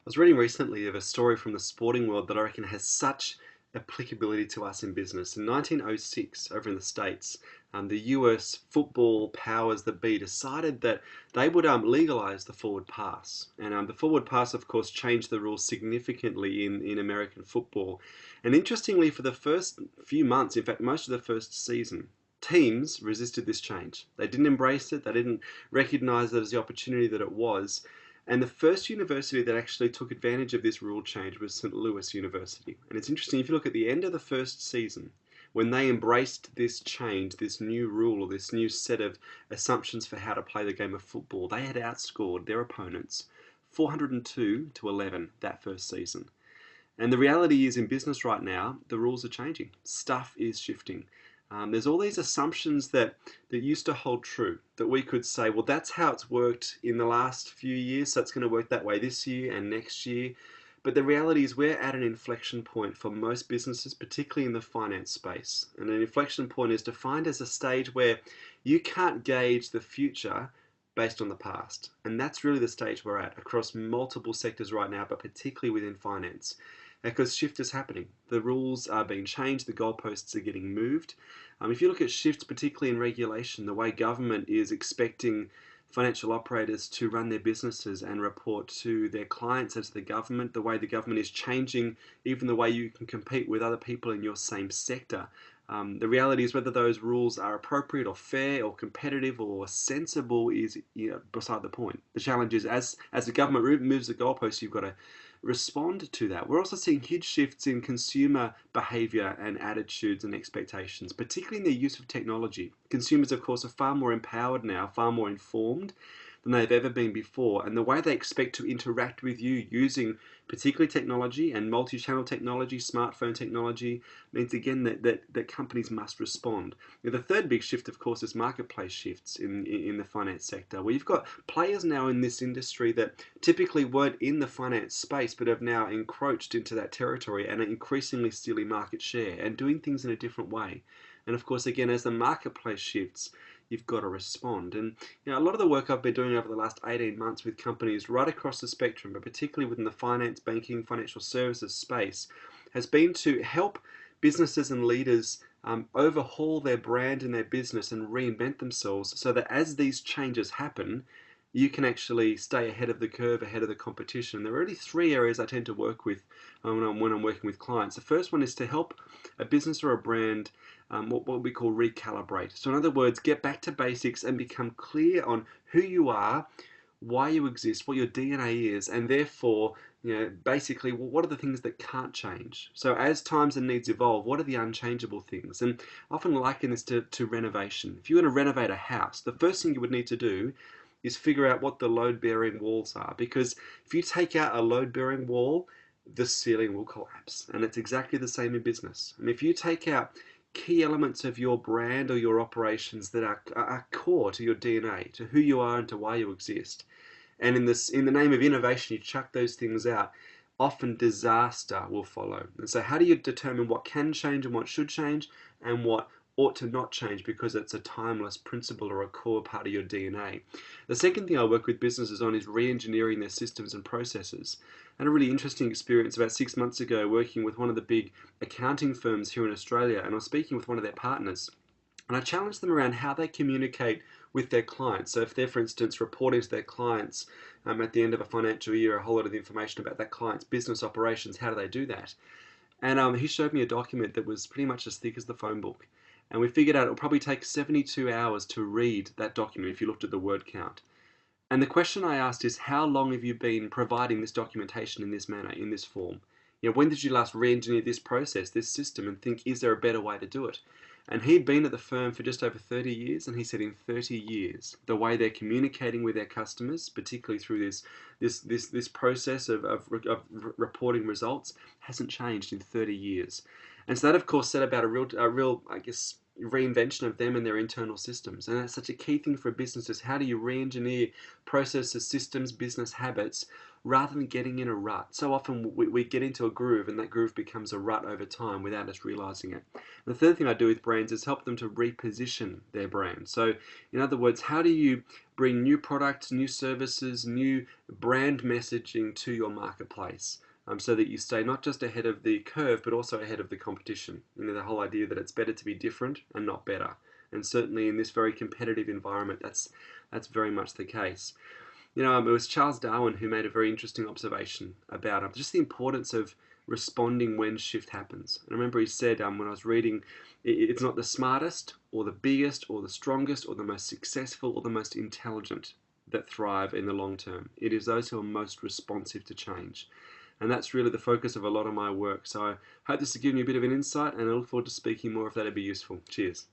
Was reading recently of a story from the sporting world that I reckon has such applicability to us in business. In 1906, over in the States, the US football powers that be decided that they would legalize the forward pass. And the forward pass, of course, changed the rules significantly in American football. And interestingly, for the first few months, in fact, most of the first season, teams resisted this change. They didn't embrace it, they didn't recognize it as the opportunity that it was. And the first university that actually took advantage of this rule change was St. Louis University. And it's interesting, if you look at the end of the first season, when they embraced this change, this new rule, or this new set of assumptions for how to play the game of football, they had outscored their opponents 402 to 11 that first season. And the reality is, in business right now, the rules are changing. Stuff is shifting. There's all these assumptions that used to hold true, that we could say, well, that's how it's worked in the last few years, so it's going to work that way this year and next year. But the reality is we're at an inflection point for most businesses, particularly in the finance space. And an inflection point is defined as a stage where you can't gauge the future based on the past. And that's really the stage we're at across multiple sectors right now, but particularly within finance. Because shift is happening. The rules are being changed, the goalposts are getting moved. If you look at shifts, particularly in regulation, the way government is expecting financial operators to run their businesses and report to their clients as the government, the way the government is changing even the way you can compete with other people in your same sector. The reality is whether those rules are appropriate or fair or competitive or sensible is beside the point. The challenge is as the government moves the goalposts, you've got to respond to that. We're also seeing huge shifts in consumer behavior and attitudes and expectations, particularly in their use of technology. Consumers, of course, are far more empowered now, far more informed than they've ever been before. And the way they expect to interact with you using particularly technology and multi-channel technology, smartphone technology, means again that companies must respond. The third big shift, of course, is marketplace shifts in the finance sector, where you've got players now in this industry that typically weren't in the finance space but have now encroached into that territory and are increasingly stealing market share and doing things in a different way. And of course, again, as the marketplace shifts, you've got to respond. And a lot of the work I've been doing over the last 18 months with companies right across the spectrum, but particularly within the finance, banking, financial services space, has been to help businesses and leaders overhaul their brand and their business and reinvent themselves so that as these changes happen, you can actually stay ahead of the curve, ahead of the competition. There are really three areas I tend to work with when I'm working with clients. The first one is to help a business or a brand what we call recalibrate. So in other words, get back to basics and become clear on who you are, why you exist, what your DNA is, and therefore, basically, what are the things that can't change? So as times and needs evolve, what are the unchangeable things? And I often liken this to renovation. If you want to renovate a house, the first thing you would need to do is figure out what the load-bearing walls are. Because if you take out a load-bearing wall, the ceiling will collapse. And it's exactly the same in business. And if you take out key elements of your brand or your operations that are core to your DNA, to who you are and to why you exist, and in the name of innovation, you chuck those things out, often disaster will follow. And so how do you determine what can change and what should change and what ought to not change because it's a timeless principle or a core part of your DNA? The second thing I work with businesses on is re-engineering their systems and processes. I had a really interesting experience about 6 months ago working with one of the big accounting firms here in Australia, and I was speaking with one of their partners. And I challenged them around how they communicate with their clients. So if they're, for instance, reporting to their clients at the end of a financial year a whole lot of information about that client's business operations, how do they do that? And he showed me a document that was pretty much as thick as the phone book. And we figured out it would probably take 72 hours to read that document if you looked at the word count. And the question I asked is, how long have you been providing this documentation in this manner, in this form? When did you last re-engineer this process, this system, and think, is there a better way to do it? And he'd been at the firm for just over 30 years, and he said in 30 years, the way they're communicating with their customers, particularly through this process of reporting results, hasn't changed in 30 years. And so that, of course, set about a real, I guess, reinvention of them and their internal systems. And that's such a key thing for a business, is how do you re-engineer processes, systems, business habits, rather than getting in a rut. So often we get into a groove, and that groove becomes a rut over time without us realizing it. The third thing I do with brands is help them to reposition their brand. So in other words, how do you bring new products, new services, new brand messaging to your marketplace? So that you stay not just ahead of the curve, but also ahead of the competition. You know, the whole idea that it's better to be different and not better. And certainly in this very competitive environment, that's very much the case. You know, it was Charles Darwin who made a very interesting observation about just the importance of responding when shift happens. And I remember he said, when I was reading, it's not the smartest or the biggest or the strongest or the most successful or the most intelligent that thrive in the long term. It is those who are most responsive to change. And that's really the focus of a lot of my work. So I hope this has given you a bit of an insight, and I look forward to speaking more if that'd be useful. Cheers.